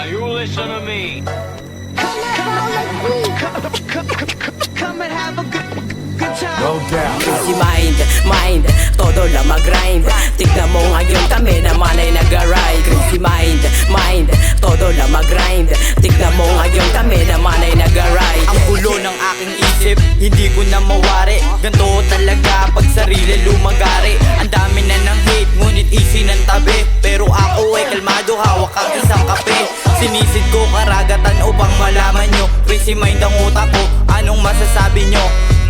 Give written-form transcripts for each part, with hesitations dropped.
You listen to me. Come and have a good time. No doubt. Crazy mind, todo lang mag-grind. Tignan mo ngayon kami naman ay nag-ride. Crazy mind, todo lang mag-grind. Tignan mo ngayon kami naman ay nag-ride. Ang gulo ng aking isip, hindi ko na mawari. Ganto talaga pag sarili lumagari. Ang dami na ng hate, ngunit easy ng tabi. Pero ako ay kalmado, hawak ang isang kape. Sinisid ko karagatan upang malaman nyo. Crazy mind ang utak ko, anong masasabi nyo?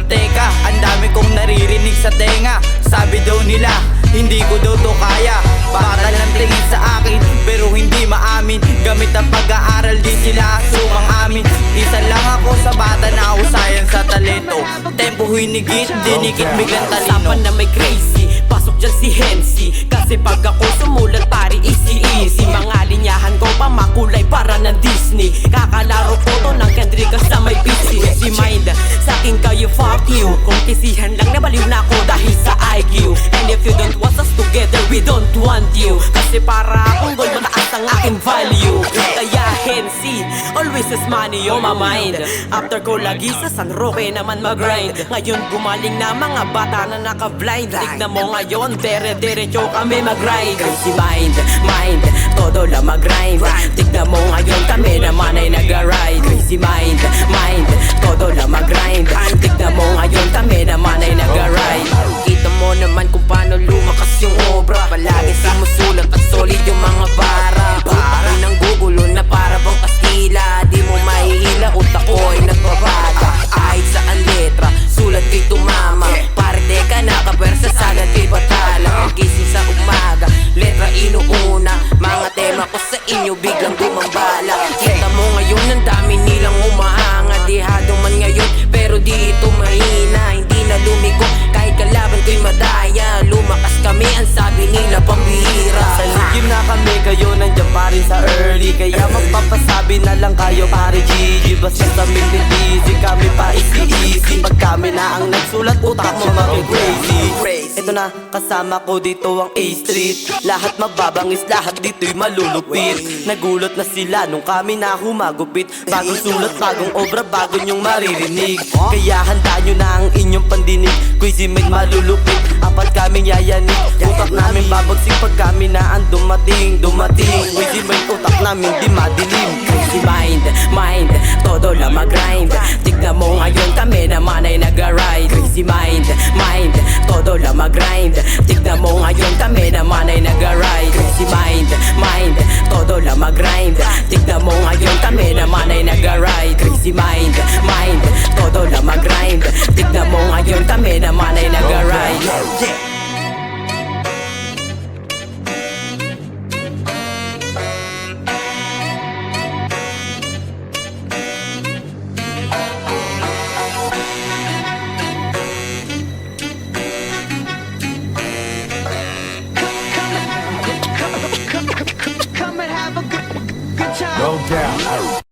Teka, ang dami kong naririnig sa tenga. Sabi daw nila, hindi ko daw to kaya. Bata lang tingin sa akin, pero hindi maamin. Gamit ang pag-aaral, di sila sumang amin. Isa lang ako sa bata na usayan sa talento. Tempo hinigit, dinikit biglang talino. Usapan na may crazy, pasok dyan si Hensi. Kasi pag ako sumulat pari easy. Mga linyahan ko pa makulay para ng Disney. Kakalaro ko to ng Kendrick sa may PC. Si mind, sa akin kayo fuck you. Kung kisihan lang nabaliw na ako dahil sa IQ. And if you don't want us together, we don't want you. Kasi para akong gold, mataas ang aking value. Kaya Hensi, always is money on my mind. After ko lagi sa San Roque naman mag-grind. Ngayon gumaling na mga bata na naka-blind. Tignan mo ngayon, dere-derecho kami mag-ride. Crazy mind, todo lang mag-grind. Tignan mo ngayon kami naman ay nag-ride. Crazy mind, todo lang mag-grind. Tignan mo ngayon kami naman ay nag-ride. Kita mo naman kung paano lumakas yung obra. Palagi sumusulat at solid yung mga bara. Utak ko nang gugulo na para bang Kastila. Di mo mahihila, utak ko ay nagbabada. Kahit saan letra, sulat kay tumama. Parte ka nakapersa sana kay batala. Gising sa umaga, letra inuuna. Mga tema ko sa inyo biglang gumambala. Kita mo ngayon ang dami nilang umahanga. Dihado man ngayon pero di ito mahina. Hindi na lumiko kahit kalaban ko'y madaya. Lumakas kami ang sabi nila pambihira. Sa ligim na kami, kayo nandiyan pa rin sa early. Kaya magpapasabi na lang kayo pare Gigi. Basta sa minute easy, kami pa easy. Pag kami na ang nagsulat, utak mo maki-crazy. Ito na, kasama ko dito ang A Street. Lahat mababangis, lahat dito'y malulupit. Nagulat na sila nung kami na humagupit. Bagong sulat, bagong obra, bago nyong maririnig. Kaya handa nyo na ang inyong pandinig. Crazy mind malulupit, apat kaming yayanig. Utak namin babagsik pag kami na ang dumating. Crazy mind, utak namin di madilim. Crazy mind, todo lang mag-grind. Tignan mo ngayon kami naman ay nag-ride. Crazy mind, todo lang mag-grind. Tignan mo